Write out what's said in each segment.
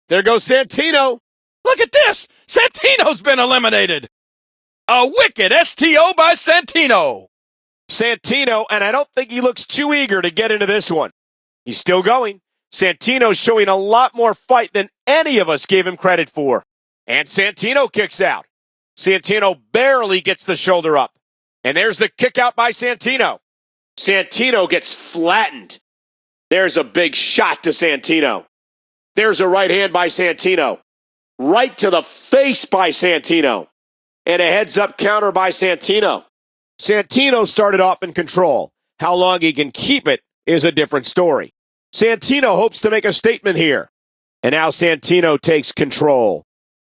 There goes Santino. Look at this! Santino's been eliminated! A wicked STO by Santino! Santino, and I don't think he looks too eager to get into this one. He's still going. Santino's showing a lot more fight than any of us gave him credit for. And Santino kicks out. Santino barely gets the shoulder up. And there's the kick out by Santino. Santino gets flattened. There's a big shot to Santino. There's a right hand by Santino. Right to the face by Santino. And a heads-up counter by Santino. Santino started off in control. How long he can keep it is a different story. Santino hopes to make a statement here. And now Santino takes control.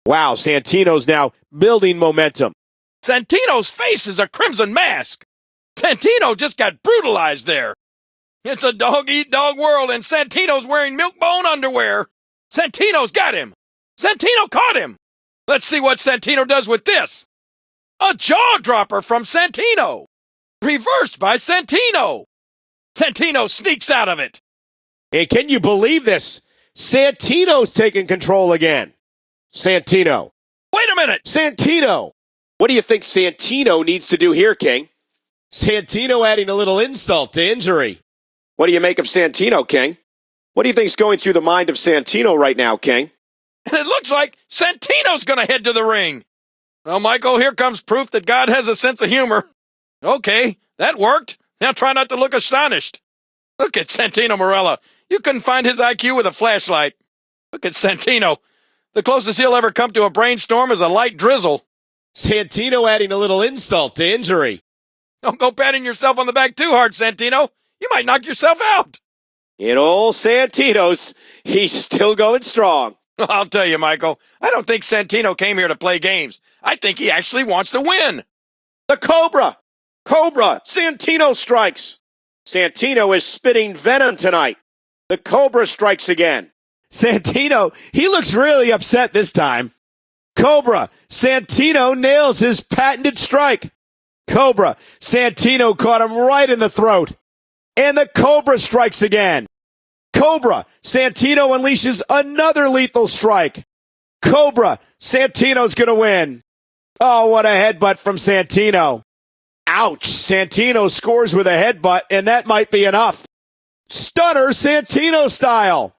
Wow, Santino's now building momentum. Santino's face is a crimson mask. Santino just got brutalized there. It's a dog-eat-dog world, and Santino's wearing milk-bone underwear. Santino's got him. Santino caught him. Let's see what Santino does with this. A jaw-dropper from Santino. Reversed by Santino. Santino sneaks out of it. Hey, can you believe this? Santino's taking control again. Santino. Wait a minute. Santino. What do you think Santino needs to do here, King? Santino adding a little insult to injury. What do you make of Santino, King? What do you think's going through the mind of Santino right now, King? And it looks like Santino's going to head to the ring. Well, Michael, here comes proof that God has a sense of humor. Okay, that worked. Now try not to look astonished. Look at Santino Marella. You couldn't find his IQ with a flashlight. Look at Santino. The closest he'll ever come to a brainstorm is a light drizzle. Santino adding a little insult to injury. Don't go patting yourself on the back too hard, Santino. You might knock yourself out. In old Santino's, he's still going strong. I'll tell you, Michael, I don't think Santino came here to play games. I think he actually wants to win. The Cobra. Cobra. Santino strikes. Santino is spitting venom tonight. The Cobra strikes again. Santino, he looks really upset this time. Cobra. Santino nails his patented strike. Cobra. Santino caught him right in the throat. And the Cobra strikes again. Cobra. Santino unleashes another lethal strike. Cobra. Santino's going to win. Oh, what a headbutt from Santino. Ouch. Santino scores with a headbutt, and that might be enough. Stunner Santino style.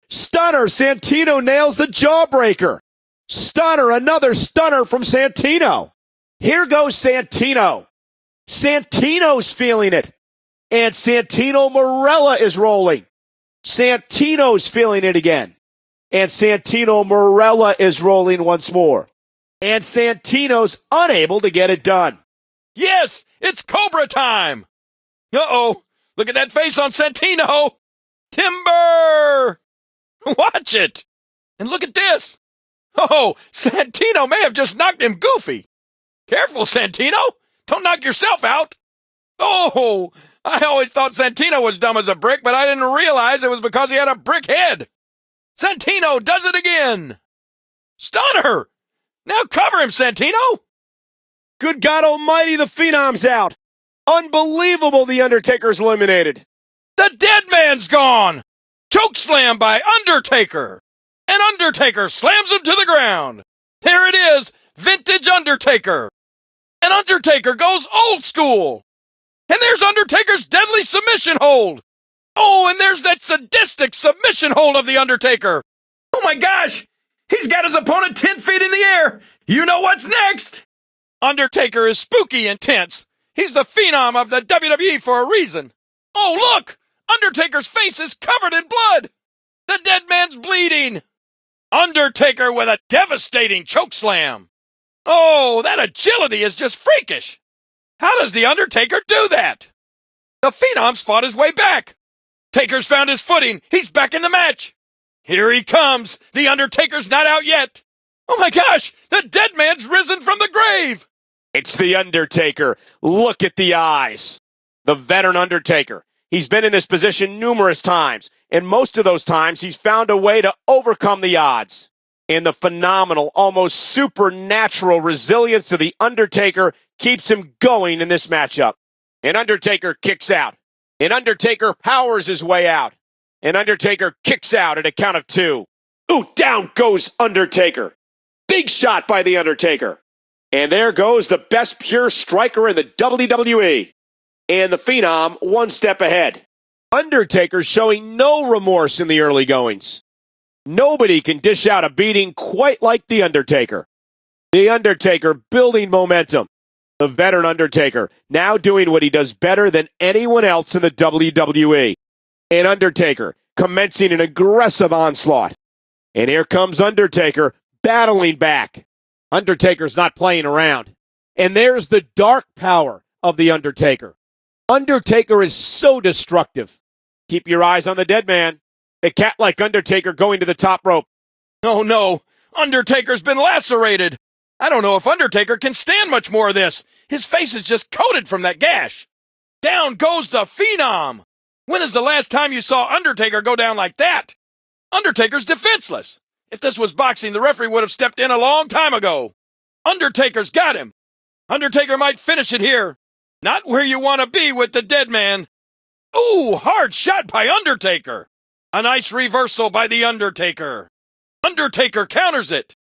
Stunner. Santino nails the jawbreaker. Stunner. Another stunner from Santino. Here goes Santino. Santino's feeling it. And Santino Marella is rolling. Santino's feeling it again. And Santino Marella is rolling once more. And Santino's unable to get it done. Yes, it's Cobra time. Uh-oh. Look at that face on Santino. Timber. Watch it. And look at this. Oh, Santino may have just knocked him goofy. Careful, Santino. Don't knock yourself out. Oh, I always thought Santino was dumb as a brick, but I didn't realize it was because he had a brick head. Santino does it again. Stunner. Now cover him, Santino. Good God Almighty, the Phenom's out. Unbelievable, the Undertaker's eliminated. The dead man's gone. Chokeslam by Undertaker. And Undertaker slams him to the ground. There it is, vintage Undertaker. And Undertaker goes old school. And there's Undertaker's deadly submission hold. Oh, and there's that sadistic submission hold of the Undertaker. Oh my gosh, he's got his opponent 10 feet in the air. You know what's next. Undertaker is spooky intense. He's the Phenom of the WWE for a reason. Oh, look, Undertaker's face is covered in blood. The dead man's bleeding. Undertaker with a devastating chokeslam. Oh, that agility is just freakish. How does the Undertaker do that? The Phenom's fought his way back. Taker's found his footing. He's back in the match. Here he comes. The Undertaker's not out yet. Oh my gosh, the dead man's risen from the grave. It's the Undertaker. Look at the eyes. The veteran Undertaker. He's been in this position numerous times, and most of those times he's found a way to overcome the odds. And the phenomenal, almost supernatural resilience of the Undertaker keeps him going in this matchup. And Undertaker kicks out. And Undertaker powers his way out. And Undertaker kicks out at a count of 2. Ooh, down goes Undertaker. Big shot by The Undertaker. And there goes the best pure striker in the WWE. And the Phenom one step ahead. Undertaker showing no remorse in the early goings. Nobody can dish out a beating quite like The Undertaker. The Undertaker building momentum. The veteran Undertaker now doing what he does better than anyone else in the WWE. And Undertaker commencing an aggressive onslaught. And here comes Undertaker battling back. Undertaker's not playing around. And there's the dark power of The Undertaker. Undertaker is so destructive. Keep your eyes on the dead man. A cat-like Undertaker going to the top rope. Oh no, Undertaker's been lacerated. I don't know if Undertaker can stand much more of this. His face is just coated from that gash. Down goes the Phenom. When is the last time you saw Undertaker go down like that? Undertaker's defenseless. If this was boxing, the referee would have stepped in a long time ago. Undertaker's got him. Undertaker might finish it here. Not where you want to be with the dead man. Ooh, hard shot by Undertaker. A nice reversal by the Undertaker. Undertaker counters it.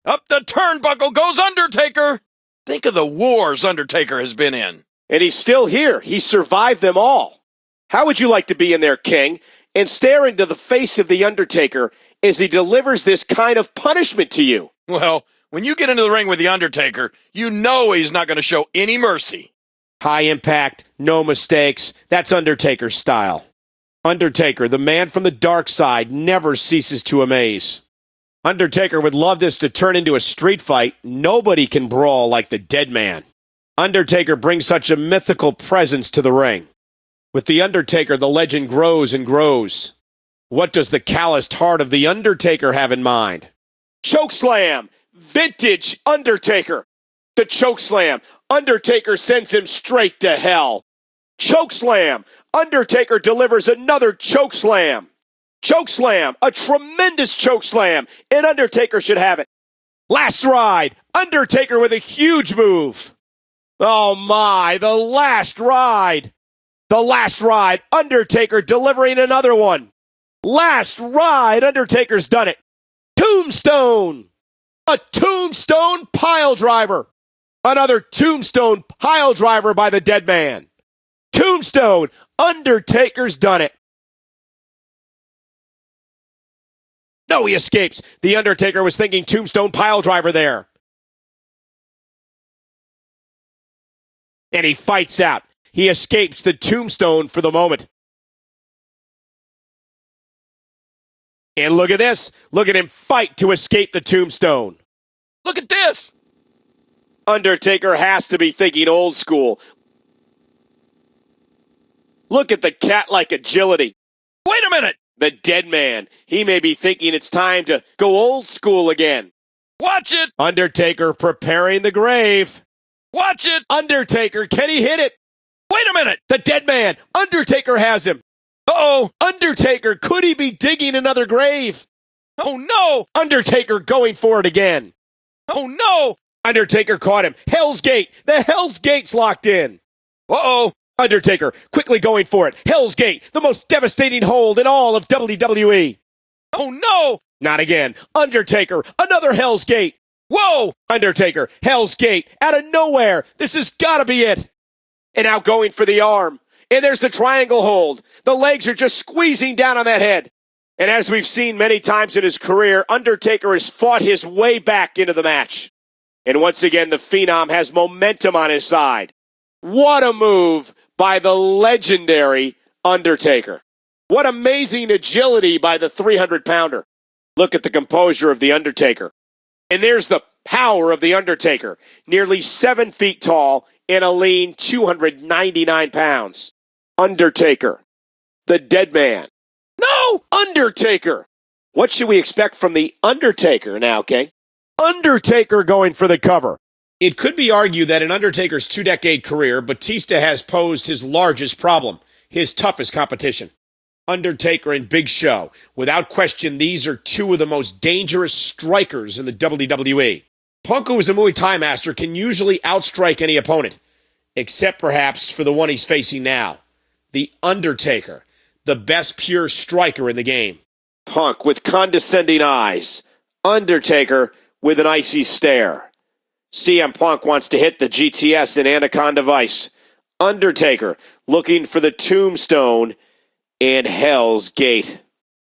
Up the turnbuckle goes Undertaker. Think of the wars Undertaker has been in. And he's still here. He survived them all. How would you like to be in there, King, and stare into the face of The Undertaker as he delivers this kind of punishment to you? Well, when you get into the ring with The Undertaker, you know he's not going to show any mercy. High impact, no mistakes. That's Undertaker's style. Undertaker, the man from the dark side, never ceases to amaze. Undertaker would love this to turn into a street fight. Nobody can brawl like the dead man. Undertaker brings such a mythical presence to the ring. With The Undertaker, the legend grows and grows. What does the calloused heart of The Undertaker have in mind? Chokeslam! Vintage Undertaker! The chokeslam! Undertaker sends him straight to hell. Chokeslam! Undertaker delivers another chokeslam. Chokeslam! A tremendous chokeslam! And Undertaker should have it. Last ride! Undertaker with a huge move. Oh my, the last ride! The last ride, Undertaker delivering another one. Last ride, Undertaker's done it. Tombstone! A tombstone pile driver. Another tombstone pile driver by the dead man. Tombstone, Undertaker's done it. No, he escapes. The Undertaker was thinking tombstone pile driver there. And he fights out. He escapes the tombstone for the moment. And look at this. Look at him fight to escape the tombstone. Look at this. Undertaker has to be thinking old school. Look at the cat-like agility. Wait a minute. The dead man. He may be thinking it's time to go old school again. Watch it. Undertaker preparing the grave. Watch it. Undertaker, can he hit it? Wait a minute. The dead man. Undertaker has him. Uh-oh. Undertaker, could he be digging another grave? Oh, no. Undertaker going for it again. Oh, no. Undertaker caught him. Hell's Gate. The Hell's Gate's locked in. Uh-oh. Undertaker quickly going for it. Hell's Gate, the most devastating hold in all of WWE. Oh, no. Not again. Undertaker, another Hell's Gate. Whoa. Undertaker, Hell's Gate, out of nowhere. This has got to be it. And now going for the arm. And there's the triangle hold. The legs are just squeezing down on that head. And as we've seen many times in his career, Undertaker has fought his way back into the match. And once again, the Phenom has momentum on his side. What a move by the legendary Undertaker. What amazing agility by the 300-pounder. Look at the composure of the Undertaker. And there's the power of the Undertaker. Nearly 7 feet tall and a lean 299 pounds. Undertaker. The dead man. No! Undertaker! What should we expect from the Undertaker now, King? Undertaker going for the cover. It could be argued that in Undertaker's 2-decade career, Batista has posed his largest problem, his toughest competition. Undertaker and Big Show. Without question, these are two of the most dangerous strikers in the WWE. Punk, who is a Muay Thai master, can usually outstrike any opponent, except perhaps for the one he's facing now, the Undertaker, the best pure striker in the game. Punk with condescending eyes. Undertaker with an icy stare. CM Punk wants to hit the GTS in Anaconda Vice. Undertaker looking for the tombstone and Hell's Gate.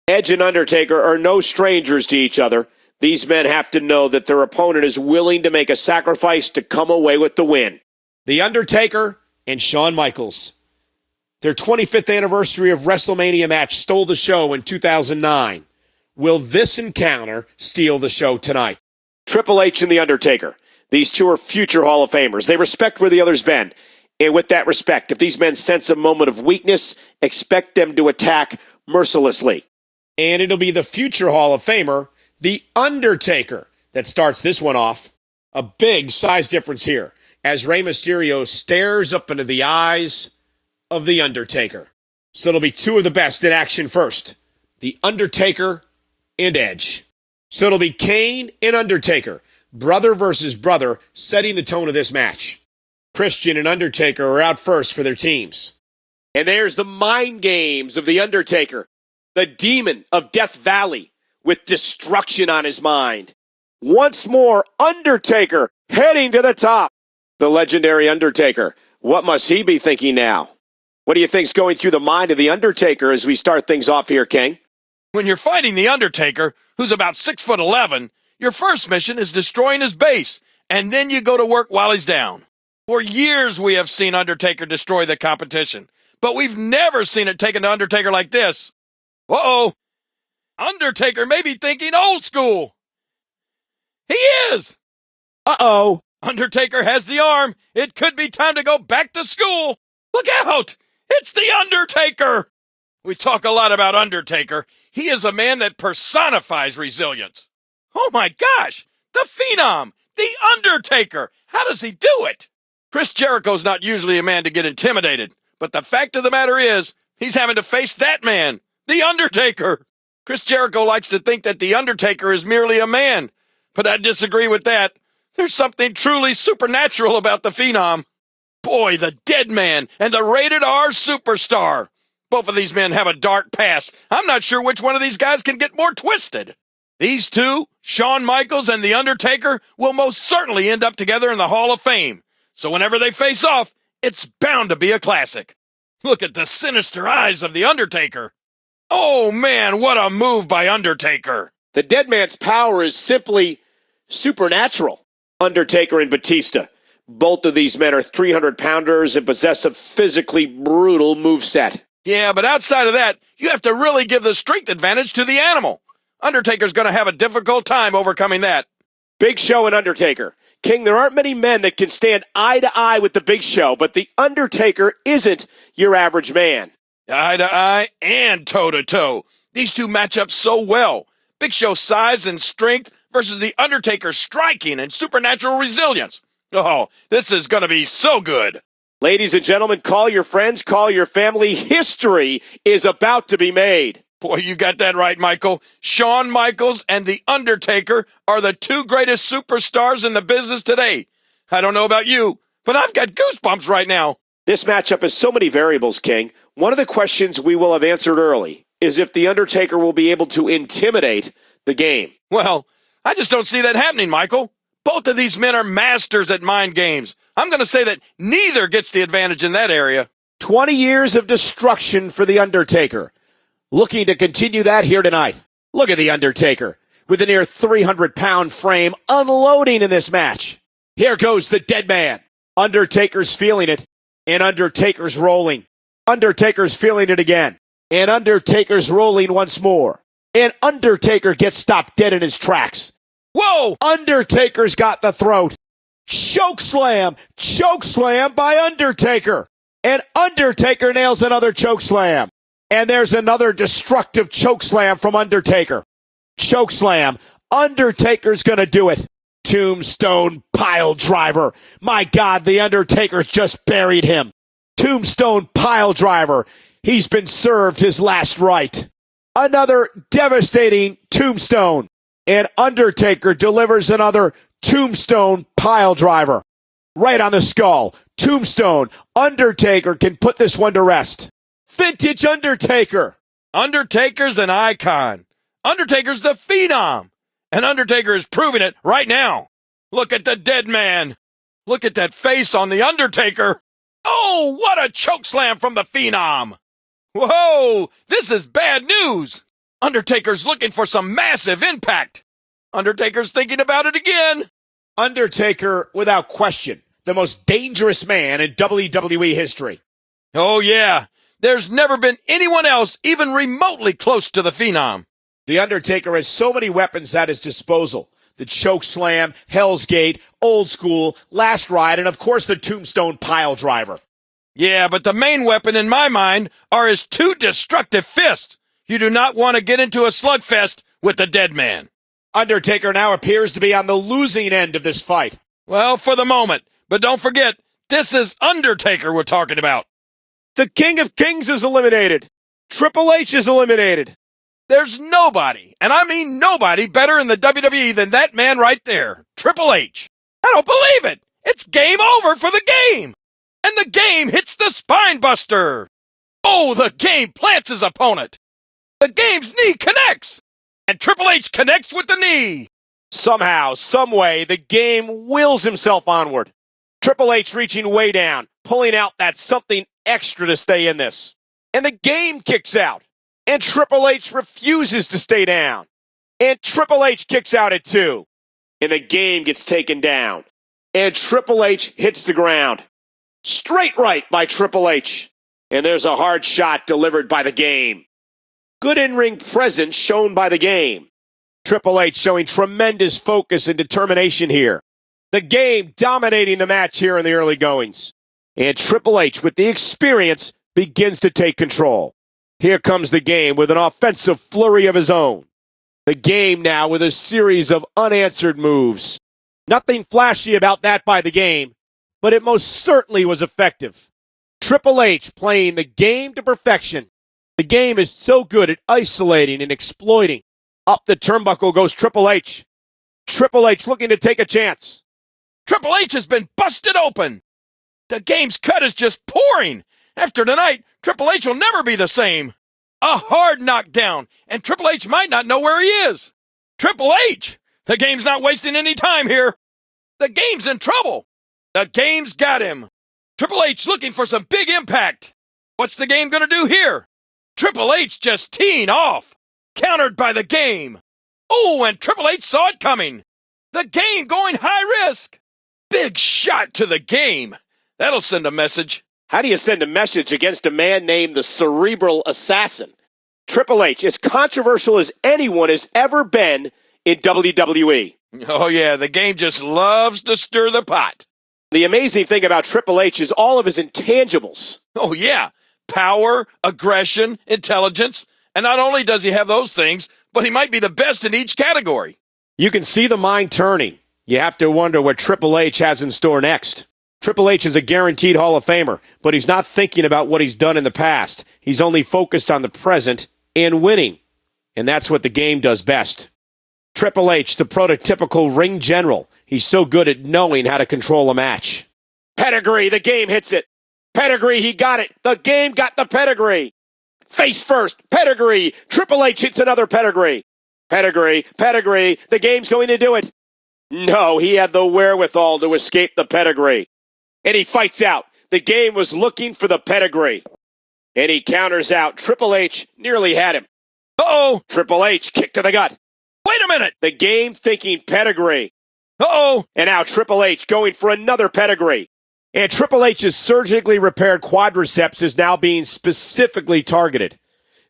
Edge and Undertaker are no strangers to each other. These men have to know that their opponent is willing to make a sacrifice to come away with the win. The Undertaker and Shawn Michaels. Their 25th anniversary of WrestleMania match stole the show in 2009. Will this encounter steal the show tonight? Triple H and The Undertaker. These two are future Hall of Famers. They respect where the other's been. And with that respect, if these men sense a moment of weakness, expect them to attack mercilessly. And it'll be the future Hall of Famer, The Undertaker, that starts this one off. A big size difference here as Rey Mysterio stares up into the eyes of The Undertaker. So it'll be two of the best in action first. The Undertaker and Edge. So it'll be Kane and Undertaker, brother versus brother, setting the tone of this match. Christian and Undertaker are out first for their teams. And there's the mind games of The Undertaker, the demon of Death Valley with destruction on his mind. Once more, Undertaker heading to the top. The legendary Undertaker. What must he be thinking now? What do you think's going through the mind of The Undertaker as we start things off here, King? When you're fighting The Undertaker, who's about 6'11", your first mission is destroying his base, and then you go to work while he's down. For years we have seen Undertaker destroy the competition, but we've never seen it taken to Undertaker like this. Uh-oh. Undertaker may be thinking old school. He is. Uh-oh. Undertaker has the arm. It could be time to go back to school. Look out. It's The Undertaker. We talk a lot about Undertaker. He is a man that personifies resilience. Oh my gosh. The Phenom. The Undertaker. How does he do it? Chris Jericho's not usually a man to get intimidated, but the fact of the matter is, he's having to face that man, The Undertaker. Chris Jericho likes to think that The Undertaker is merely a man, but I disagree with that. There's something truly supernatural about the Phenom. Boy, the Dead Man and the Rated R Superstar. Both of these men have a dark past. I'm not sure which one of these guys can get more twisted. These two, Shawn Michaels and The Undertaker, will most certainly end up together in the Hall of Fame. So whenever they face off, it's bound to be a classic. Look at the sinister eyes of The Undertaker. Oh man, what a move by Undertaker. The Dead Man's power is simply supernatural. Undertaker and Batista. Both of these men are 300-pounders and possess a physically brutal moveset. Yeah, but outside of that, you have to really give the strength advantage to the animal. Undertaker's going to have a difficult time overcoming that. Big Show and Undertaker. King, there aren't many men that can stand eye to eye with the Big Show, but The Undertaker isn't your average man. Eye to eye and toe to toe. These two match up so well. Big Show's size and strength versus The Undertaker's striking and supernatural resilience. Oh, this is going to be so good. Ladies and gentlemen, call your friends, call your family. History is about to be made. Boy, you got that right, Michael. Shawn Michaels and The Undertaker are the two greatest superstars in the business today. I don't know about you, but I've got goosebumps right now. This matchup has so many variables, King. One of the questions we will have answered early is if The Undertaker will be able to intimidate the game. Well, I just don't see that happening, Michael. Both of these men are masters at mind games. I'm going to say that neither gets the advantage in that area. 20 years of destruction for The Undertaker. Looking to continue that here tonight. Look at The Undertaker with a near 300-pound frame unloading in this match. Here goes the Dead Man. Undertaker's feeling it, and Undertaker's rolling. Undertaker's feeling it again, and Undertaker's rolling once more. And Undertaker gets stopped dead in his tracks. Whoa! Undertaker's got the throat. Chokeslam by Undertaker. And Undertaker nails another chokeslam. And there's another destructive chokeslam from Undertaker. Chokeslam. Undertaker's gonna do it. Tombstone pile driver. My God, the Undertaker's just buried him. Tombstone pile driver. He's been served his last right. Another devastating tombstone. And Undertaker delivers another tombstone pile driver. Right on the skull. Tombstone. Undertaker can put this one to rest. Vintage Undertaker. Undertaker's an icon. Undertaker's the Phenom. And Undertaker is proving it right now. Look at the dead man. Look at that face on the Undertaker. Oh, what a chokeslam from the Phenom. Whoa, this is bad news. Undertaker's looking for some massive impact. Undertaker's thinking about it again. Undertaker, without question, the most dangerous man in WWE history. Oh, yeah. There's never been anyone else even remotely close to the Phenom. The Undertaker has so many weapons at his disposal. The choke slam, Hell's Gate, Old School, Last Ride, and of course the Tombstone Pile Driver. Yeah, but the main weapon in my mind are his two destructive fists. You do not want to get into a slugfest with the dead man. Undertaker now appears to be on the losing end of this fight. Well, for the moment. But don't forget, this is Undertaker we're talking about. The King of Kings is eliminated. Triple H is eliminated. There's nobody, and I mean nobody, better in the WWE than that man right there, Triple H. I don't believe it. It's game over for the game. And the game hits the spine buster. Oh, the game plants his opponent. The game's knee connects. And Triple H connects with the knee. Somehow, someway, the game wills himself onward. Triple H reaching way down, pulling out that something extra to stay in this. And the game kicks out. And Triple H refuses to stay down. And Triple H kicks out at 2. And the game gets taken down. And Triple H hits the ground. Straight right by Triple H. And there's a hard shot delivered by the game. Good in-ring presence shown by the game. Triple H showing tremendous focus and determination here. The game dominating the match here in the early goings. And Triple H, with the experience, begins to take control. Here comes the game with an offensive flurry of his own. The game now with a series of unanswered moves. Nothing flashy about that by the game, but it most certainly was effective. Triple H playing the game to perfection. The game is so good at isolating and exploiting. Up the turnbuckle goes Triple H. Triple H looking to take a chance. Triple H has been busted open. The game's cut is just pouring. After tonight, Triple H will never be the same. A hard knockdown, and Triple H might not know where he is. Triple H! The game's not wasting any time here. The game's in trouble. The game's got him. Triple H looking for some big impact. What's the game going to do here? Triple H just teeing off. Countered by the game. Oh, and Triple H saw it coming. The game going high risk. Big shot to the game. That'll send a message. How do you send a message against a man named the Cerebral Assassin? Triple H, as controversial as anyone has ever been in WWE. Oh, yeah, the game just loves to stir the pot. The amazing thing about Triple H is all of his intangibles. Oh, yeah. Power, aggression, intelligence. And not only does he have those things, but he might be the best in each category. You can see the mind turning. You have to wonder what Triple H has in store next. Triple H is a guaranteed Hall of Famer, but he's not thinking about what he's done in the past. He's only focused on the present and winning. And that's what the game does best. Triple H, the prototypical ring general. He's so good at knowing how to control a match. Pedigree, the game hits it. Pedigree, he got it. The game got the pedigree. Face first, pedigree. Triple H hits another pedigree. Pedigree, pedigree. The game's going to do it. No, he had the wherewithal to escape the pedigree. And he fights out. The game was looking for the pedigree. And he counters out. Triple H nearly had him. Uh-oh. Triple H kick to the gut. Wait a minute. The game thinking pedigree. Uh-oh. And now Triple H going for another pedigree. And Triple H's surgically repaired quadriceps is now being specifically targeted.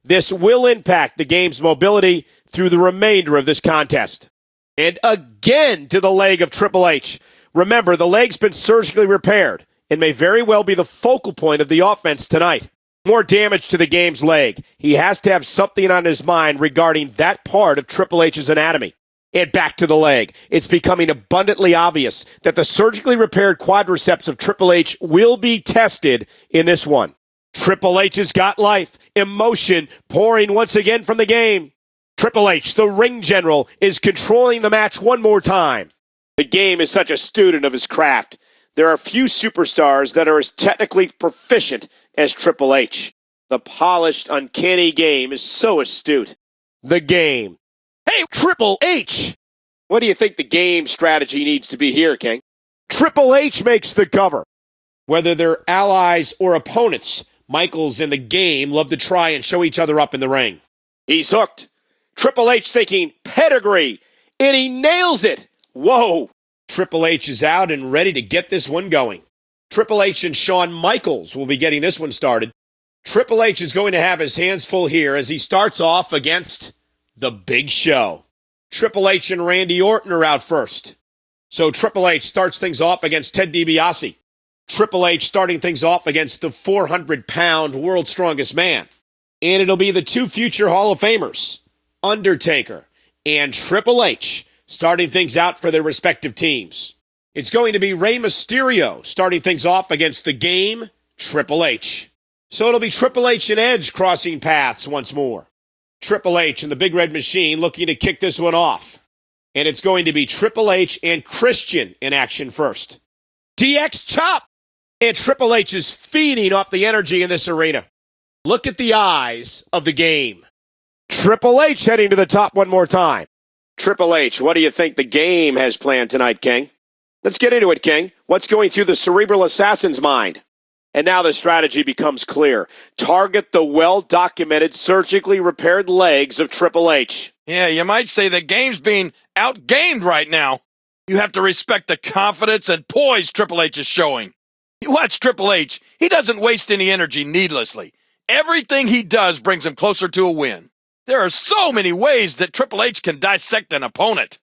This will impact the game's mobility through the remainder of this contest. And again to the leg of Triple H. Remember, the leg's been surgically repaired and may very well be the focal point of the offense tonight. More damage to the game's leg. He has to have something on his mind regarding that part of Triple H's anatomy. And back to the leg. It's becoming abundantly obvious that the surgically repaired quadriceps of Triple H will be tested in this one. Triple H has got life, emotion pouring once again from the game. Triple H, the ring general, is controlling the match one more time. The game is such a student of his craft. There are few superstars that are as technically proficient as Triple H. The polished, uncanny game is so astute. The game. Hey, Triple H. What do you think the game strategy needs to be here, King? Triple H makes the cover. Whether they're allies or opponents, Michaels and the game love to try and show each other up in the ring. He's hooked. Triple H thinking pedigree, and he nails it. Whoa. Triple H is out and ready to get this one going. Triple H and Shawn Michaels will be getting this one started. Triple H is going to have his hands full here as he starts off against the Big Show. Triple H and Randy Orton are out first. So Triple H starts things off against Ted DiBiase. Triple H starting things off against the 400-pound world's strongest man. And it'll be the two future Hall of Famers, Undertaker and Triple H, starting things out for their respective teams. It's going to be Rey Mysterio starting things off against the game, Triple H. So it'll be Triple H and Edge crossing paths once more. Triple H and the Big Red Machine looking to kick this one off. And it's going to be Triple H and Christian in action first. DX chop! And Triple H is feeding off the energy in this arena. Look at the eyes of the game. Triple H heading to the top one more time. Triple H, what do you think the game has planned tonight, King? Let's get into it, King. What's going through the cerebral assassin's mind? And now the strategy becomes clear. Target the well-documented, surgically repaired legs of Triple H. Yeah, you might say the game's being outgamed right now. You have to respect the confidence and poise Triple H is showing. You watch Triple H, he doesn't waste any energy needlessly. Everything he does brings him closer to a win. There are so many ways that Triple H can dissect an opponent.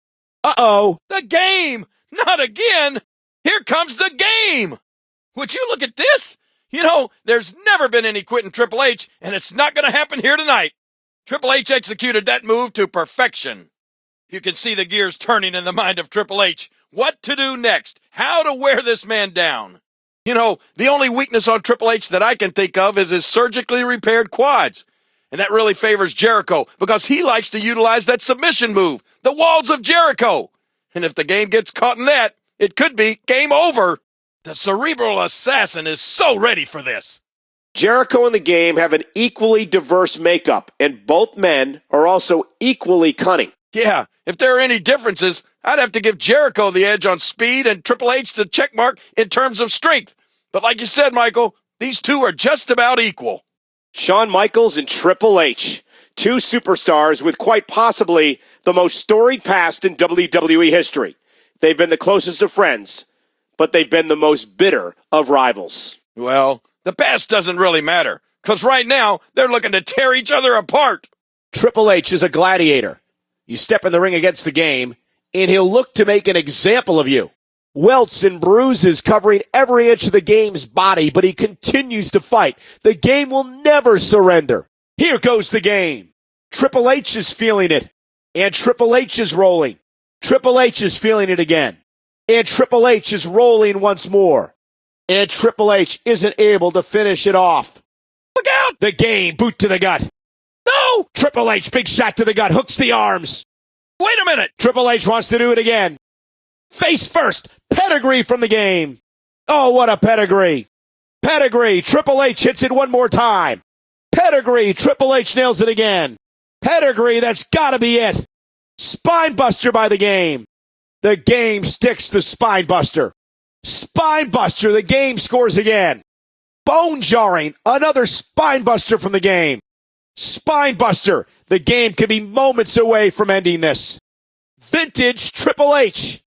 Uh-oh. The game! Not again! Here comes the game! Would you look at this? You know, there's never been any quitting Triple H, and it's not going to happen here tonight. Triple H executed that move to perfection. You can see the gears turning in the mind of Triple H. What to do next? How to wear this man down? You know, the only weakness on Triple H that I can think of is his surgically repaired quads. And that really favors Jericho because he likes to utilize that submission move, the walls of Jericho. And if the game gets caught in that, it could be game over. The cerebral assassin is so ready for this. Jericho and the game have an equally diverse makeup, and both men are also equally cunning. Yeah, if there are any differences, I'd have to give Jericho the edge on speed and Triple H the checkmark in terms of strength. But like you said, Michael, these two are just about equal. Shawn Michaels and Triple H, two superstars with quite possibly the most storied past in WWE history. They've been the closest of friends, but they've been the most bitter of rivals. Well, the past doesn't really matter, because right now they're looking to tear each other apart. Triple H is a gladiator. You step in the ring against the game, and he'll look to make an example of you. Welts and bruises covering every inch of the game's body, but he continues to fight. The game will never surrender. Here goes the game. Triple H is feeling it, and Triple H is rolling. Triple H is feeling it again, and Triple H is rolling once more. And Triple H isn't able to finish it off. Look out! The game, boot to the gut. No! Triple H, big shot to the gut, hooks the arms. Wait a minute! Triple H wants to do it again. Face first, pedigree from the game. Oh, what a pedigree. Pedigree, Triple H hits it one more time. Pedigree, Triple H nails it again. Pedigree, that's gotta be it. Spine buster by the game. The game sticks the spine buster. Spine buster, the game scores again. Bone jarring, another spine buster from the game. Spine buster, the game could be moments away from ending this. Vintage Triple H.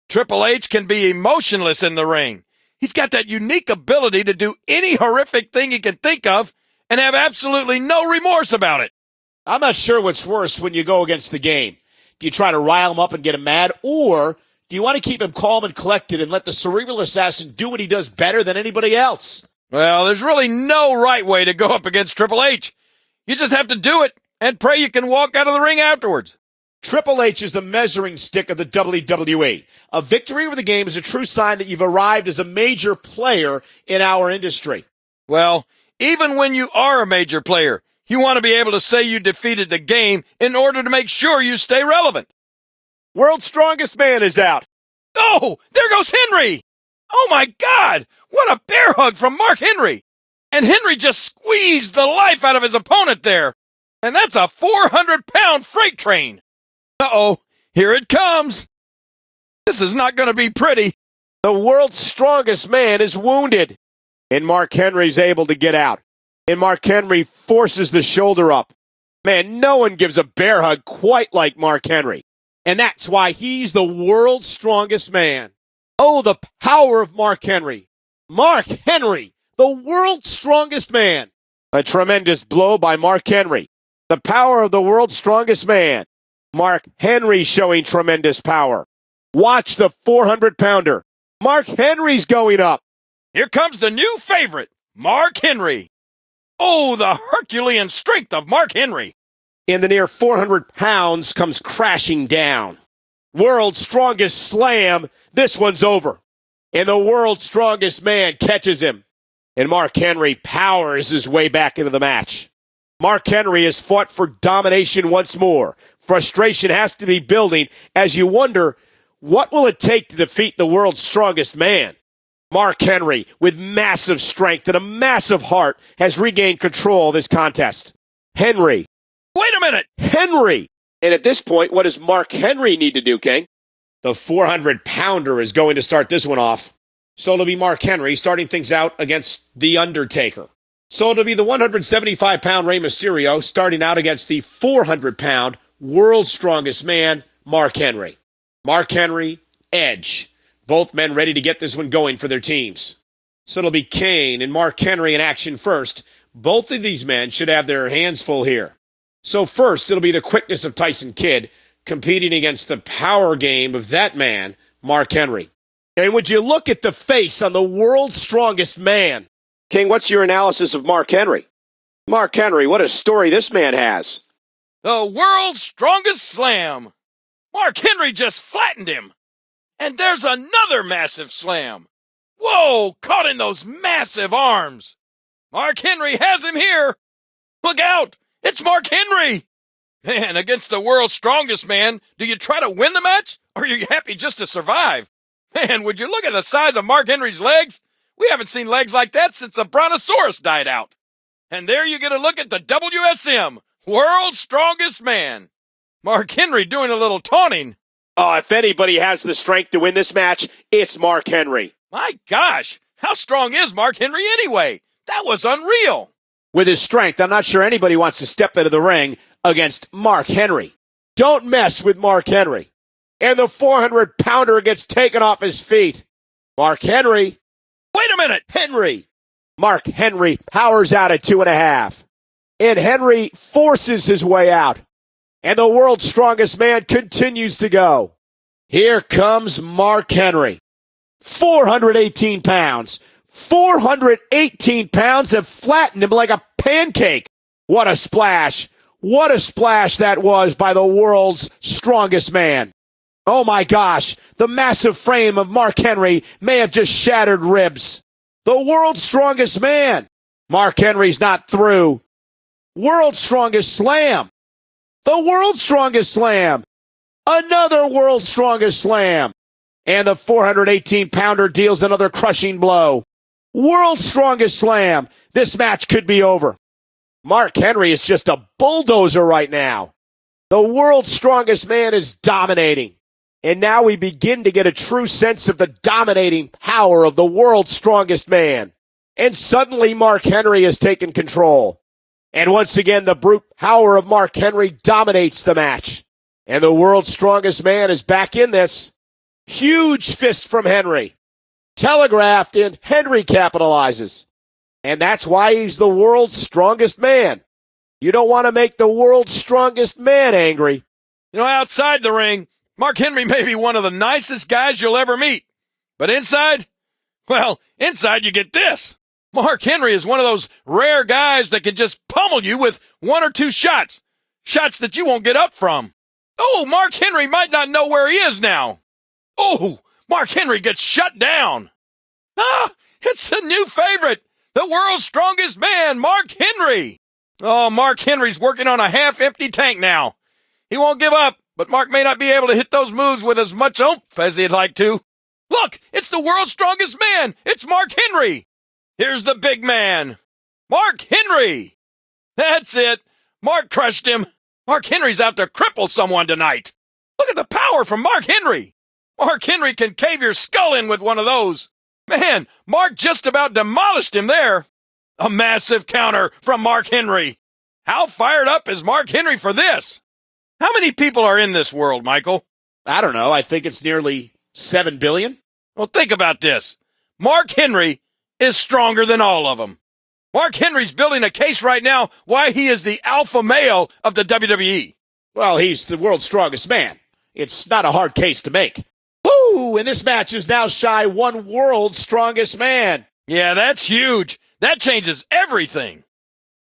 Triple H can be emotionless in the ring. He's got that unique ability to do any horrific thing he can think of and have absolutely no remorse about it. I'm not sure what's worse when you go against the game. Do you try to rile him up and get him mad, or do you want to keep him calm and collected and let the cerebral assassin do what he does better than anybody else? Well, there's really no right way to go up against Triple H. You just have to do it and pray you can walk out of the ring afterwards. Triple H is the measuring stick of the WWE. A victory over the game is a true sign that you've arrived as a major player in our industry. Well, even when you are a major player, you want to be able to say you defeated the game in order to make sure you stay relevant. World's strongest man is out. Oh, there goes Henry. Oh my God, what a bear hug from Mark Henry. And Henry just squeezed the life out of his opponent there. And that's a 400-pound freight train. Uh-oh, here it comes. This is not going to be pretty. The world's strongest man is wounded, and Mark Henry's able to get out. And Mark Henry forces the shoulder up. Man, no one gives a bear hug quite like Mark Henry. And that's why he's the world's strongest man. Oh, the power of Mark Henry. Mark Henry, the world's strongest man. A tremendous blow by Mark Henry. The power of the world's strongest man. Mark Henry showing tremendous power. Watch the 400-pounder. Mark Henry's going up. Here comes the new favorite, Mark Henry. Oh, the Herculean strength of Mark Henry. And the near 400 pounds comes crashing down. World's strongest slam. This one's over. And the world's strongest man catches him. And Mark Henry powers his way back into the match. Mark Henry has fought for domination once more. Frustration has to be building as you wonder, what will it take to defeat the world's strongest man? Mark Henry, with massive strength and a massive heart, has regained control of this contest. Henry. Wait a minute! Henry! And at this point, what does Mark Henry need to do, King? The 400-pounder is going to start this one off. So it'll be Mark Henry starting things out against The Undertaker. So it'll be the 175-pound Rey Mysterio starting out against the 400-pound world's strongest man, Mark Henry. Mark Henry, Edge. Both men ready to get this one going for their teams. So it'll be Kane and Mark Henry in action first. Both of these men should have their hands full here. So first, it'll be the quickness of Tyson Kidd competing against the power game of that man, Mark Henry. And would you look at the face on the world's strongest man? King, what's your analysis of Mark Henry? Mark Henry, what a story this man has. The world's strongest slam. Mark Henry just flattened him. And there's another massive slam. Whoa, caught in those massive arms. Mark Henry has him here. Look out, it's Mark Henry. Man, against the world's strongest man, do you try to win the match, or are you happy just to survive? Man, would you look at the size of Mark Henry's legs? We haven't seen legs like that since the Brontosaurus died out. And there you get a look at the WSM, world's strongest man. Mark Henry doing a little taunting. Oh, if anybody has the strength to win this match, it's Mark Henry. My gosh, how strong is Mark Henry anyway? That was unreal. With his strength, I'm not sure anybody wants to step into the ring against Mark Henry. Don't mess with Mark Henry. And the 400-pounder gets taken off his feet. Mark Henry. Wait a minute. Henry. Mark Henry powers out at 2.5. And Henry forces his way out. And the world's strongest man continues to go. Here comes Mark Henry. 418 pounds. 418 pounds have flattened him like a pancake. What a splash. What a splash that was by the world's strongest man. Oh my gosh, the massive frame of Mark Henry may have just shattered ribs. The world's strongest man. Mark Henry's not through. World's strongest slam. The world's strongest slam. Another world's strongest slam. And the 418-pounder deals another crushing blow. World's strongest slam. This match could be over. Mark Henry is just a bulldozer right now. The world's strongest man is dominating. And now we begin to get a true sense of the dominating power of the world's strongest man. And suddenly Mark Henry has taken control. And once again, the brute power of Mark Henry dominates the match. And the world's strongest man is back in this. Huge fist from Henry. Telegraphed, and Henry capitalizes. And that's why he's the world's strongest man. You don't want to make the world's strongest man angry. You know, outside the ring, Mark Henry may be one of the nicest guys you'll ever meet. But inside, well, inside you get this. Mark Henry is one of those rare guys that can just pummel you with 1 or 2 shots. Shots that you won't get up from. Oh, Mark Henry might not know where he is now. Oh, Mark Henry gets shut down. Ah, it's the new favorite. The world's strongest man, Mark Henry. Oh, Mark Henry's working on a half-empty tank now. He won't give up, but Mark may not be able to hit those moves with as much oomph as he'd like to. Look, it's the world's strongest man. It's Mark Henry. Here's the big man, Mark Henry. That's it. Mark crushed him. Mark Henry's out to cripple someone tonight. Look at the power from Mark Henry. Mark Henry can cave your skull in with one of those. Man, Mark just about demolished him there. A massive counter from Mark Henry. How fired up is Mark Henry for this? How many people are in this world, Michael? I don't know. I think it's nearly 7 billion. Well, think about this. Mark Henry is stronger than all of them. Mark Henry's building a case right now why he is the alpha male of the WWE. Well, he's the world's strongest man. It's not a hard case to make. Woo! And this match is now shy one world's strongest man. Yeah, that's huge. That changes everything.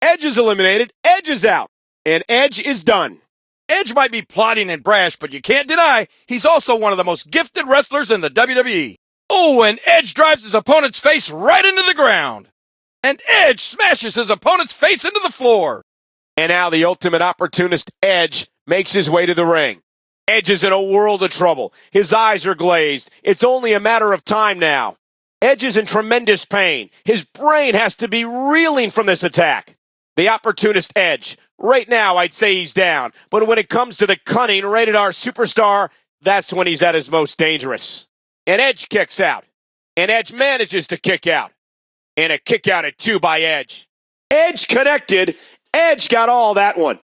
Edge is eliminated. Edge is out. And Edge is done. Edge might be plotting and brash, but you can't deny he's also one of the most gifted wrestlers in the WWE. Oh, and Edge drives his opponent's face right into the ground. And Edge smashes his opponent's face into the floor. And now the ultimate opportunist, Edge, makes his way to the ring. Edge is in a world of trouble. His eyes are glazed. It's only a matter of time now. Edge is in tremendous pain. His brain has to be reeling from this attack. The opportunist Edge. Right now, I'd say he's down. But when it comes to the cunning, rated R superstar, that's when he's at his most dangerous. And Edge kicks out. And Edge manages to kick out. And a kick out at 2 by Edge. Edge connected. Edge got all that one.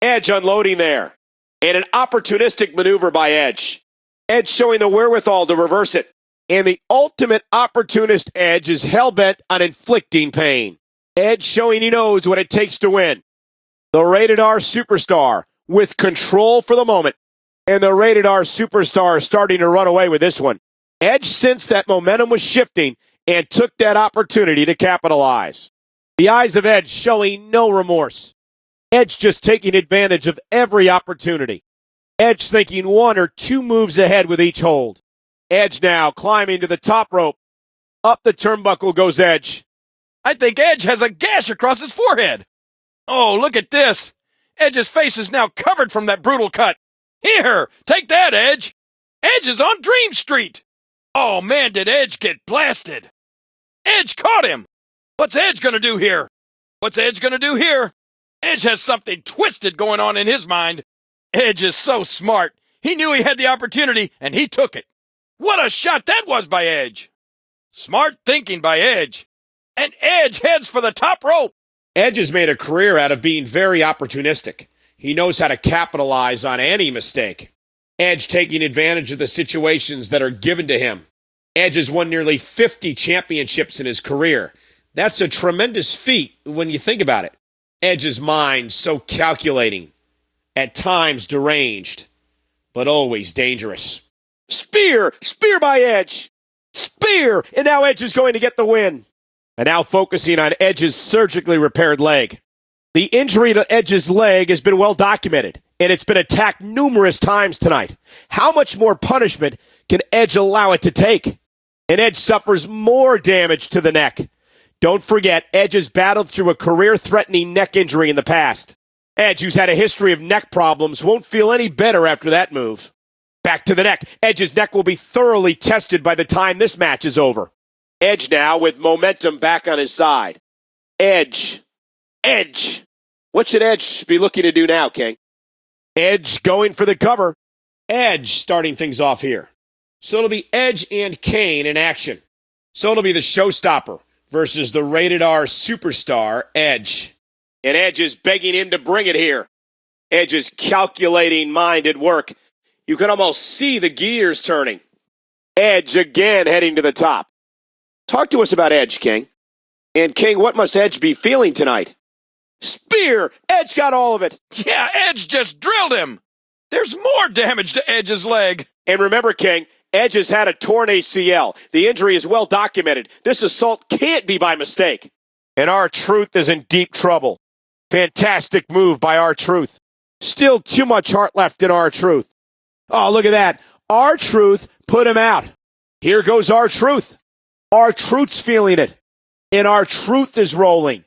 Edge unloading there. And an opportunistic maneuver by Edge. Edge showing the wherewithal to reverse it. And the ultimate opportunist Edge is hell-bent on inflicting pain. Edge showing he knows what it takes to win. The rated R superstar with control for the moment. And the rated R superstar is starting to run away with this one. Edge sensed that momentum was shifting and took that opportunity to capitalize. The eyes of Edge showing no remorse. Edge just taking advantage of every opportunity. Edge thinking 1 or 2 moves ahead with each hold. Edge now climbing to the top rope. Up the turnbuckle goes Edge. I think Edge has a gash across his forehead. Oh, look at this. Edge's face is now covered from that brutal cut. Here, take that, Edge. Edge is on Dream Street. Oh, man, did Edge get blasted. Edge caught him. What's Edge going to do here? What's Edge going to do here? Edge has something twisted going on in his mind. Edge is so smart. He knew he had the opportunity, and he took it. What a shot that was by Edge. Smart thinking by Edge. And Edge heads for the top rope. Edge has made a career out of being very opportunistic. He knows how to capitalize on any mistake. Edge taking advantage of the situations that are given to him. Edge has won nearly 50 championships in his career. That's a tremendous feat when you think about it. Edge's mind so calculating, at times deranged, but always dangerous. Spear! Spear by Edge! Spear! And now Edge is going to get the win. And now focusing on Edge's surgically repaired leg. The injury to Edge's leg has been well documented, and it's been attacked numerous times tonight. How much more punishment can Edge allow it to take? And Edge suffers more damage to the neck. Don't forget, Edge has battled through a career-threatening neck injury in the past. Edge, who's had a history of neck problems, won't feel any better after that move. Back to the neck. Edge's neck will be thoroughly tested by the time this match is over. Edge now with momentum back on his side. Edge. Edge. What should Edge be looking to do now, King? Edge going for the cover. Edge starting things off here. So it'll be Edge and Kane in action. So it'll be the showstopper versus the rated R superstar, Edge. And Edge is begging him to bring it here. Edge's calculating mind at work. You can almost see the gears turning. Edge again heading to the top. Talk to us about Edge, King. And King, what must Edge be feeling tonight? Spear! Edge got all of it. Yeah, Edge just drilled him. There's more damage to Edge's leg. And remember, King, Edge has had a torn ACL. The injury is well documented. This assault can't be by mistake. And R-Truth is in deep trouble. Fantastic move by R-Truth. Still too much heart left in R-Truth. Oh, look at that. R-Truth put him out. Here goes R-Truth. R-Truth's feeling it. And R-Truth is rolling.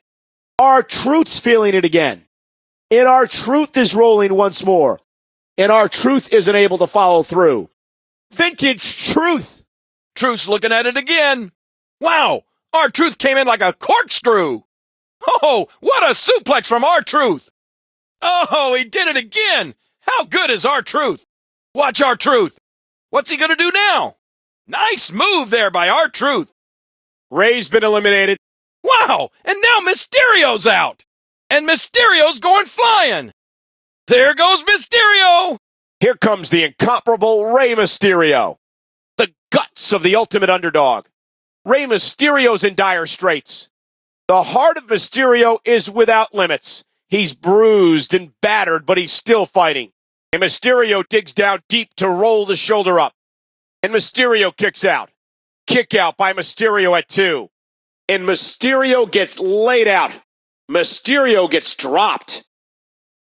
R-Truth's feeling it again. And R-Truth is rolling once more. And R-Truth isn't able to follow through. Vintage Truth. Truth's looking at it again. Wow, R-Truth came in like a corkscrew. Oh, what a suplex from R-Truth. Oh, he did it again. How good is R-Truth? Watch R-Truth. What's he going to do now? Nice move there by R-Truth. Ray's been eliminated. Wow, and now Mysterio's out. And Mysterio's going flying. There goes Mysterio. Here comes the incomparable Rey Mysterio. The guts of the ultimate underdog. Rey Mysterio's in dire straits. The heart of Mysterio is without limits. He's bruised and battered, but he's still fighting. And Mysterio digs down deep to roll the shoulder up. And Mysterio kicks out. Kick out by Mysterio at 2. And Mysterio gets laid out. Mysterio gets dropped.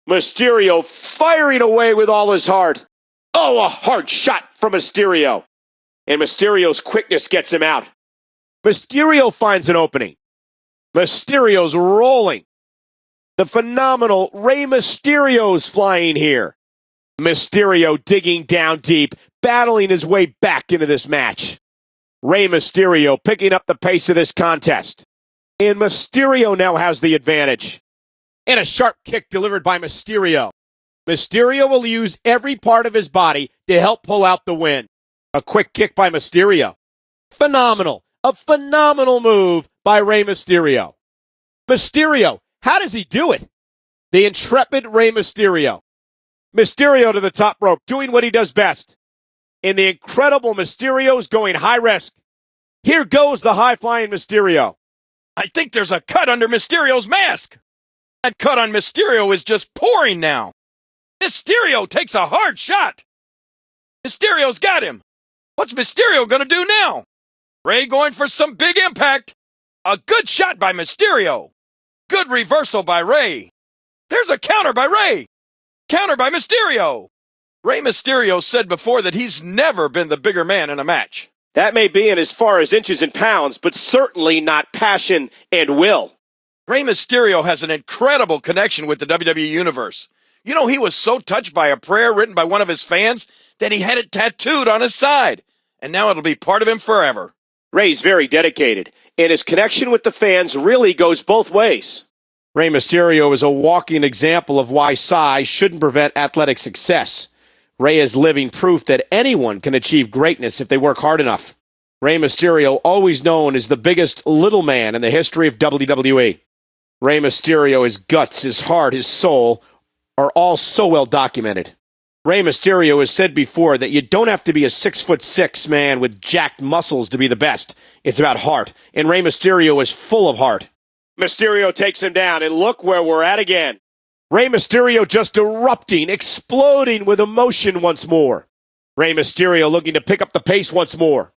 Mysterio firing away with all his heart. Oh, a hard shot from Mysterio. And Mysterio's quickness gets him out. Mysterio finds an opening. Mysterio's rolling. The phenomenal Rey Mysterio's flying here. Mysterio digging down deep, battling his way back into this match. Rey Mysterio picking up the pace of this contest. And Mysterio now has the advantage. And a sharp kick delivered by Mysterio. Mysterio will use every part of his body to help pull out the win. A quick kick by Mysterio. Phenomenal. A phenomenal move by Rey Mysterio. Mysterio, how does he do it? The intrepid Rey Mysterio. Mysterio to the top rope, doing what he does best. And the incredible Mysterio's going high risk. Here goes the high-flying Mysterio. I think there's a cut under Mysterio's mask. That cut on Mysterio is just pouring now. Mysterio takes a hard shot. Mysterio's got him. What's Mysterio going to do now? Rey going for some big impact. A good shot by Mysterio. Good reversal by Rey. There's a counter by Rey. Counter by Mysterio. Rey Mysterio said before that he's never been the bigger man in a match. That may be in as far as inches and pounds, but certainly not passion and will. Rey Mysterio has an incredible connection with the WWE Universe. You know, he was so touched by a prayer written by one of his fans that he had it tattooed on his side. And now it'll be part of him forever. Rey's very dedicated, and his connection with the fans really goes both ways. Rey Mysterio is a walking example of why size shouldn't prevent athletic success. Rey is living proof that anyone can achieve greatness if they work hard enough. Rey Mysterio, always known as the biggest little man in the history of WWE. Rey Mysterio, his guts, his heart, his soul are all so well documented. Rey Mysterio has said before that you don't have to be a 6'6" man with jacked muscles to be the best. It's about heart, and Rey Mysterio is full of heart. Mysterio takes him down, and look where we're at again. Rey Mysterio just erupting, exploding with emotion once more. Rey Mysterio looking to pick up the pace once more.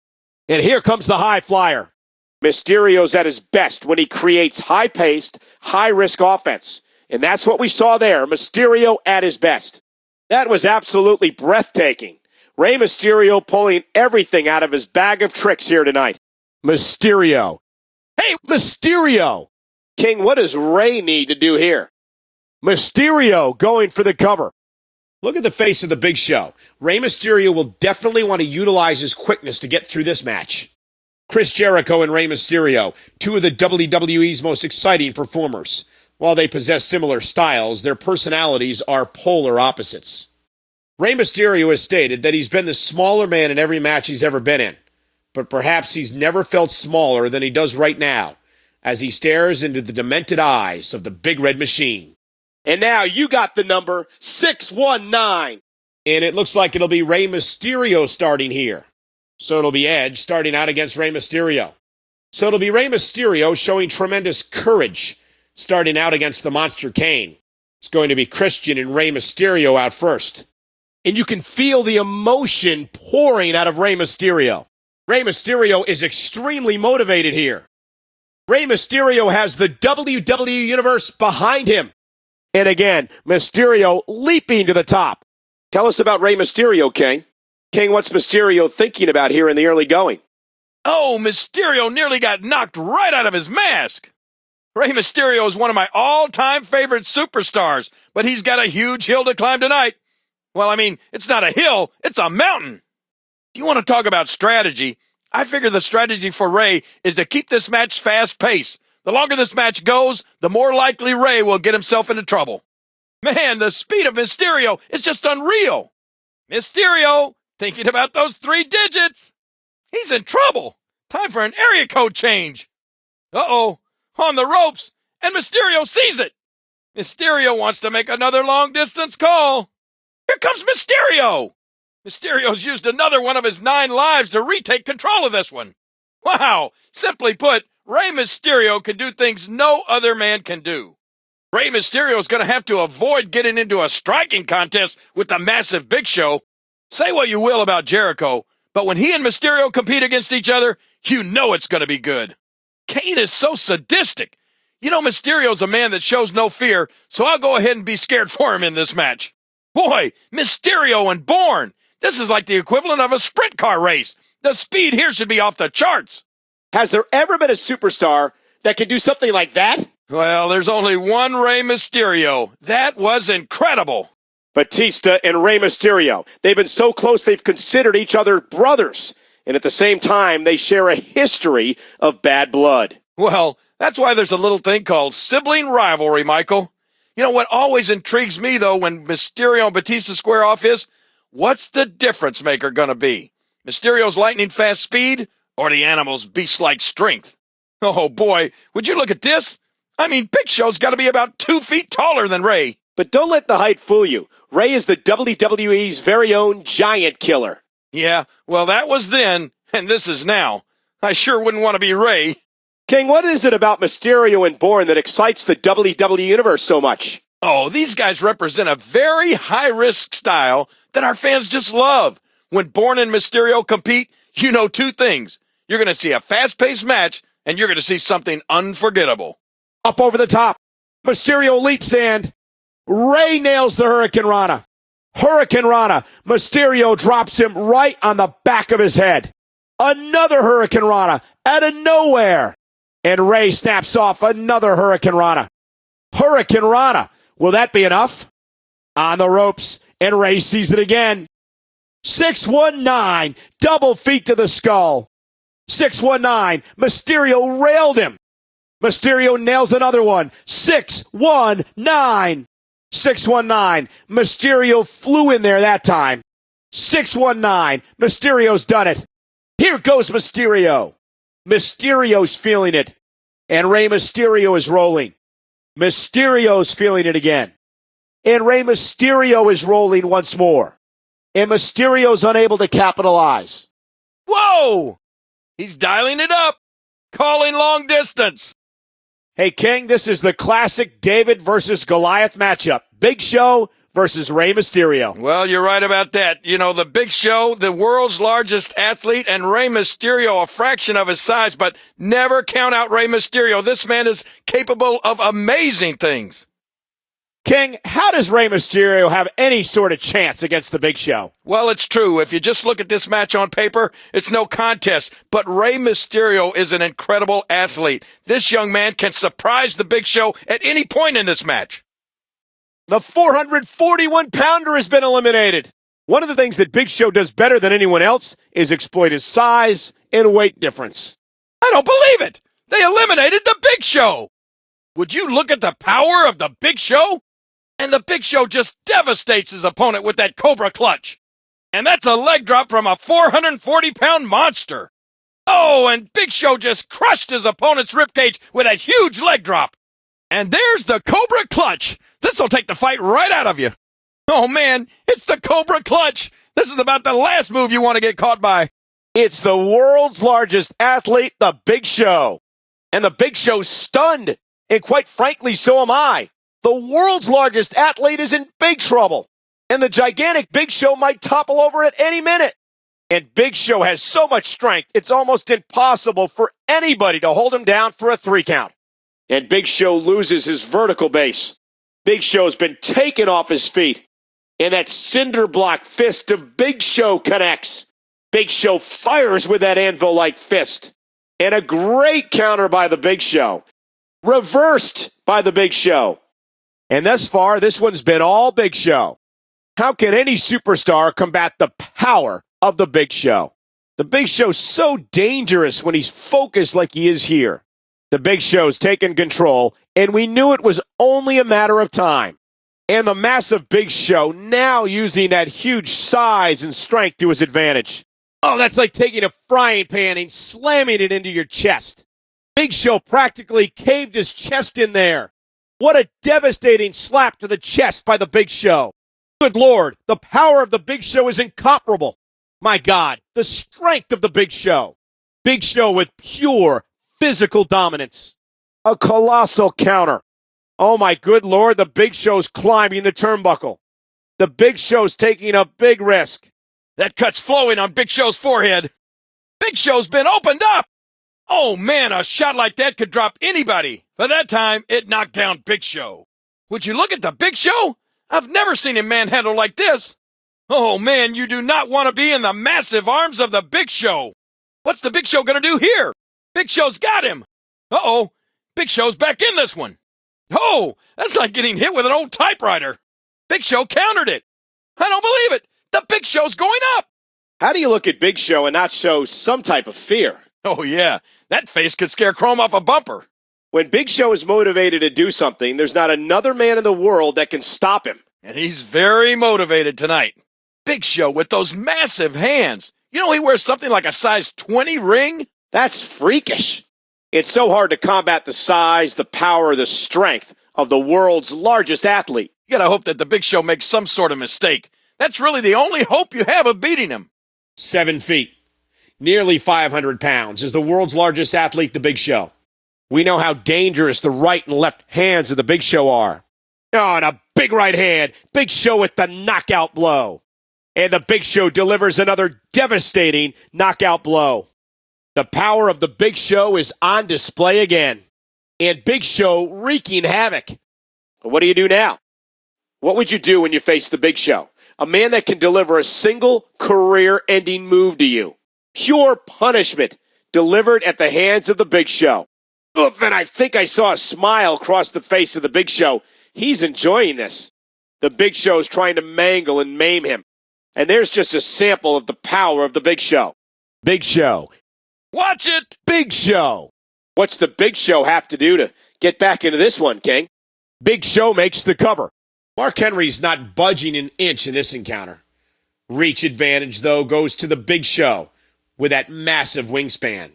And here comes the high flyer. Mysterio's at his best when he creates high-paced, high-risk offense. And that's what we saw there, Mysterio at his best. That was absolutely breathtaking. Rey Mysterio pulling everything out of his bag of tricks here tonight. Mysterio. Hey, Mysterio! King, what does Rey need to do here? Mysterio going for the cover. Look at the face of the Big Show. Rey Mysterio will definitely want to utilize his quickness to get through this match. Chris Jericho and Rey Mysterio, two of the WWE's most exciting performers. While they possess similar styles, their personalities are polar opposites. Rey Mysterio has stated that he's been the smaller man in every match he's ever been in, but perhaps he's never felt smaller than he does right now, as he stares into the demented eyes of the Big Red Machine. And now you got the number 619. And it looks like it'll be Rey Mysterio starting here. So it'll be Edge starting out against Rey Mysterio. So it'll be Rey Mysterio showing tremendous courage starting out against the Monster Kane. It's going to be Christian and Rey Mysterio out first. And you can feel the emotion pouring out of Rey Mysterio. Rey Mysterio is extremely motivated here. Rey Mysterio has the WWE Universe behind him. And again, Mysterio leaping to the top. Tell us about Rey Mysterio, King. King, what's Mysterio thinking about here in the early going? Oh, Mysterio nearly got knocked right out of his mask. Rey Mysterio is one of my all-time favorite superstars, but he's got a huge hill to climb tonight. Well, I mean, it's not a hill, it's a mountain. If you want to talk about strategy, I figure the strategy for Rey is to keep this match fast-paced. The longer this match goes, the more likely Rey will get himself into trouble. Man, the speed of Mysterio is just unreal. Mysterio, thinking about those 3 digits. He's in trouble. Time for an area code change. Uh-oh, on the ropes, and Mysterio sees it. Mysterio wants to make another long-distance call. Here comes Mysterio. Mysterio's used another one of his 9 lives to retake control of this one. Wow, simply put, Rey Mysterio can do things no other man can do. Rey Mysterio's going to have to avoid getting into a striking contest with the massive Big Show. Say what you will about Jericho, but when he and Mysterio compete against each other, you know it's going to be good. Kane is so sadistic. You know Mysterio's a man that shows no fear, so I'll go ahead and be scared for him in this match. Boy, Mysterio and Bourne. This is like the equivalent of a sprint car race. The speed here should be off the charts. Has there ever been a superstar that can do something like that? Well, there's only one Rey Mysterio. That was incredible. Batista and Rey Mysterio. They've been so close they've considered each other brothers. And at the same time, they share a history of bad blood. Well, that's why there's a little thing called sibling rivalry, Michael. You know what always intrigues me, though, when Mysterio and Batista square off is, what's the difference maker going to be? Mysterio's lightning-fast speed or the animal's beast-like strength? Oh, boy, would you look at this? I mean, Big Show's got to be about 2 feet taller than Rey. But don't let the height fool you. Rey is the WWE's very own giant killer. Yeah, well, that was then, and this is now. I sure wouldn't want to be Rey. King, what is it about Mysterio and Bourne that excites the WWE Universe so much? Oh, these guys represent a very high-risk style that our fans just love. When Bourne and Mysterio compete, you know 2 things. You're going to see a fast-paced match, and you're going to see something unforgettable. Up over the top. Mysterio leaps and Rey nails the Hurricane Rana. Hurricane Rana. Mysterio drops him right on the back of his head. Another Hurricane Rana out of nowhere. And Rey snaps off another Hurricane Rana. Hurricane Rana. Will that be enough? On the ropes, and Rey sees it again. 619, double feet to the skull. 619, Mysterio railed him. Mysterio nails another one. 619. 619. Mysterio flew in there that time. 619. Mysterio's done it. Here goes Mysterio. Mysterio's feeling it. And Rey Mysterio is rolling. Mysterio's feeling it again. And Rey Mysterio is rolling once more. And Mysterio's unable to capitalize. Whoa! He's dialing it up. Calling long distance. Hey, King, this is the classic David versus Goliath matchup. Big Show versus Rey Mysterio. Well, you're right about that. You know, the Big Show, the world's largest athlete, and Rey Mysterio, a fraction of his size, but never count out Rey Mysterio. This man is capable of amazing things. King, how does Rey Mysterio have any sort of chance against the Big Show? Well, it's true. If you just look at this match on paper, it's no contest. But Rey Mysterio is an incredible athlete. This young man can surprise the Big Show at any point in this match. The 441-pounder has been eliminated. One of the things that Big Show does better than anyone else is exploit his size and weight difference. I don't believe it. They eliminated the Big Show. Would you look at the power of the Big Show? And the Big Show just devastates his opponent with that Cobra clutch. And that's a leg drop from a 440-pound monster. Oh, and Big Show just crushed his opponent's ribcage with a huge leg drop. And there's the Cobra clutch. This'll take the fight right out of you. Oh, man, it's the Cobra clutch. This is about the last move you want to get caught by. It's the world's largest athlete, the Big Show. And the Big Show's stunned. And quite frankly, so am I. The world's largest athlete is in big trouble. And the gigantic Big Show might topple over at any minute. And Big Show has so much strength, it's almost impossible for anybody to hold him down for a 3 count. And Big Show loses his vertical base. Big Show's been taken off his feet. And that cinder block fist of Big Show connects. Big Show fires with that anvil-like fist. And a great counter by the Big Show. Reversed by the Big Show. And thus far, this one's been all Big Show. How can any superstar combat the power of the Big Show? The Big Show's so dangerous when he's focused like he is here. The Big Show's taken control, and we knew it was only a matter of time. And the massive Big Show now using that huge size and strength to his advantage. Oh, that's like taking a frying pan and slamming it into your chest. Big Show practically caved his chest in there. What a devastating slap to the chest by the Big Show. Good Lord, the power of the Big Show is incomparable. My God, the strength of the Big Show. Big Show with pure physical dominance. A colossal counter. Oh my good Lord, the Big Show's climbing the turnbuckle. The Big Show's taking a big risk. That cut's flowing on Big Show's forehead. Big Show's been opened up. Oh man, a shot like that could drop anybody. But that time, it knocked down Big Show. Would you look at the Big Show? I've never seen him manhandle like this. Oh man, you do not want to be in the massive arms of the Big Show. What's the Big Show gonna do here? Big Show's got him. Uh-oh, Big Show's back in this one. Oh, that's like getting hit with an old typewriter. Big Show countered it. I don't believe it. The Big Show's going up. How do you look at Big Show and not show some type of fear? Oh yeah, that face could scare Chrome off a bumper. When Big Show is motivated to do something, there's not another man in the world that can stop him. And he's very motivated tonight. Big Show with those massive hands. You know he wears something like a size 20 ring? That's freakish. It's so hard to combat the size, the power, the strength of the world's largest athlete. You gotta hope that the Big Show makes some sort of mistake. That's really the only hope you have of beating him. 7 feet, nearly 500 pounds, is the world's largest athlete, the Big Show. We know how dangerous the right and left hands of the Big Show are. Oh, and a big right hand. Big Show with the knockout blow. And the Big Show delivers another devastating knockout blow. The power of the Big Show is on display again. And Big Show wreaking havoc. What do you do now? What would you do when you face the Big Show? A man that can deliver a single career-ending move to you. Pure punishment delivered at the hands of the Big Show. Oof, and I think I saw a smile cross the face of the Big Show. He's enjoying this. The Big Show's trying to mangle and maim him. And there's just a sample of the power of the Big Show. Big Show. Watch it! Big Show. What's the Big Show have to do to get back into this one, King? Big Show makes the cover. Mark Henry's not budging an inch in this encounter. Reach advantage, though, goes to the Big Show with that massive wingspan.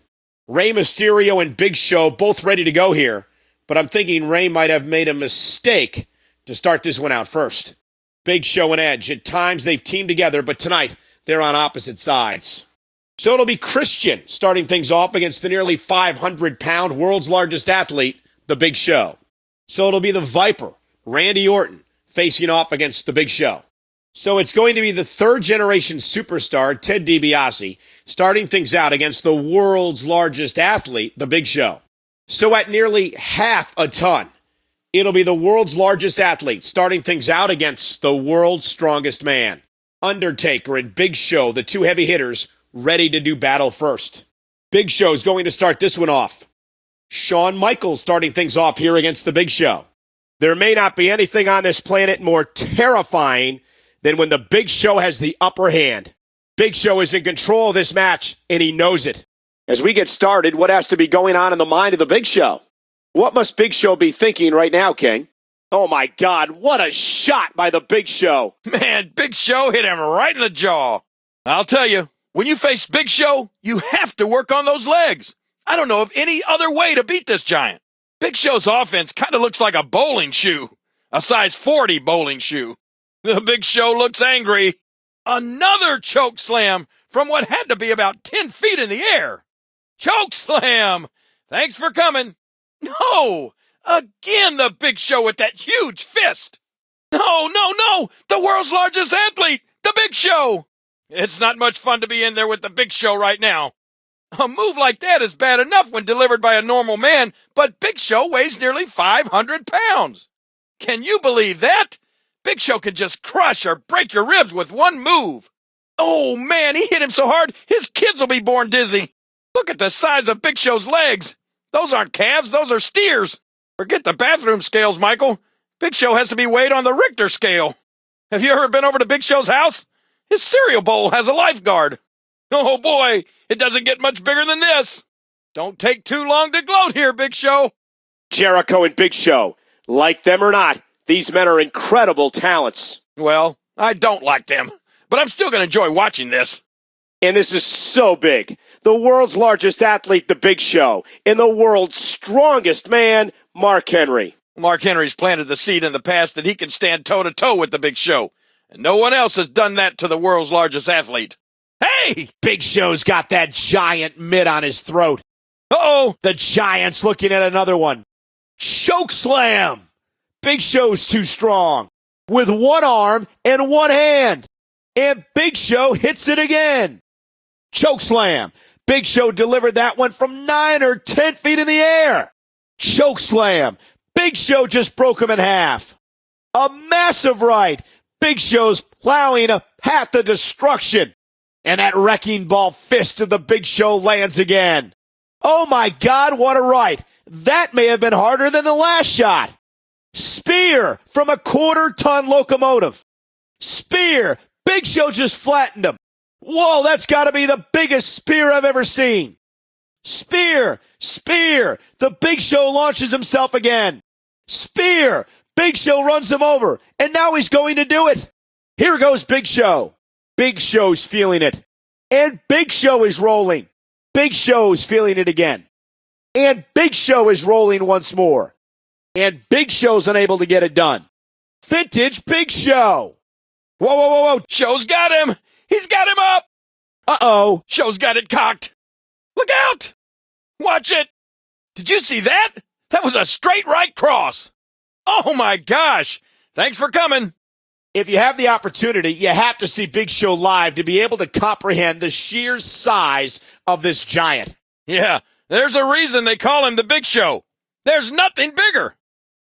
Rey Mysterio and Big Show both ready to go here, but I'm thinking Rey might have made a mistake to start this one out first. Big Show and Edge, at times they've teamed together, but tonight they're on opposite sides. So it'll be Christian starting things off against the nearly 500-pound world's largest athlete, the Big Show. So it'll be the Viper, Randy Orton, facing off against the Big Show. So it's going to be the third-generation superstar, Ted DiBiase, starting things out against the world's largest athlete, the Big Show. So at nearly half a ton, it'll be the world's largest athlete starting things out against the world's strongest man. Undertaker and Big Show, the two heavy hitters, ready to do battle first. Big Show's going to start this one off. Shawn Michaels starting things off here against the Big Show. There may not be anything on this planet more terrifying than when the Big Show has the upper hand. Big Show is in control of this match, and he knows it. As we get started, what has to be going on in the mind of the Big Show? What must Big Show be thinking right now, King? Oh my God, what a shot by the Big Show. Man, Big Show hit him right in the jaw. I'll tell you, when you face Big Show, you have to work on those legs. I don't know of any other way to beat this giant. Big Show's offense kind of looks like a bowling shoe, a size 40 bowling shoe. The Big Show looks angry. Another choke slam from what had to be about 10 feet in the air. Choke slam! Thanks for coming. No! Again, the Big Show with that huge fist. No! The world's largest athlete, the Big Show. It's not much fun to be in there with the Big Show right now. A move like that is bad enough when delivered by a normal man, but Big Show weighs nearly 500 pounds. Can you believe that? Big Show can just crush or break your ribs with one move. Oh man, he hit him so hard, his kids will be born dizzy. Look at the size of Big Show's legs. Those aren't calves, those are steers. Forget the bathroom scales, Michael. Big Show has to be weighed on the Richter scale. Have you ever been over to Big Show's house? His cereal bowl has a lifeguard. Oh boy, it doesn't get much bigger than this. Don't take too long to gloat here, Big Show. Jericho and Big Show, like them or not, These men are incredible talents. Well, I don't like them, but I'm still going to enjoy watching this. And this is so big. The world's largest athlete, The Big Show, and the world's strongest man, Mark Henry. Mark Henry's planted the seed in the past that he can stand toe-to-toe with The Big Show, and no one else has done that to the world's largest athlete. Hey! Big Show's got that giant mitt on his throat. Uh-oh! The Giant's looking at another one. Choke slam! Big Show's too strong. With one arm and one hand. And Big Show hits it again. Choke slam. Big Show delivered that one from 9 or 10 feet in the air. Choke slam. Big Show just broke him in half. A massive right. Big Show's plowing a path to destruction. And that wrecking ball fist of the Big Show lands again. Oh my God, what a right. That may have been harder than the last shot. Spear from a quarter-ton locomotive. Spear. Big Show just flattened him. Whoa, that's got to be the biggest spear I've ever seen. Spear. Spear. The Big Show launches himself again. Spear. Big Show runs him over. And now he's going to do it. Here goes Big Show. Big Show's feeling it. And Big Show is rolling. Big Show's feeling it again. And Big Show is rolling once more. And Big Show's unable to get it done. Vintage Big Show. Whoa, whoa, whoa, whoa. Show's got him. He's got him up. Uh-oh. Show's got it cocked. Look out. Watch it. Did you see that? That was a straight right cross. Oh, my gosh. Thanks for coming. If you have the opportunity, you have to see Big Show live to be able to comprehend the sheer size of this giant. Yeah, there's a reason they call him the Big Show. There's nothing bigger.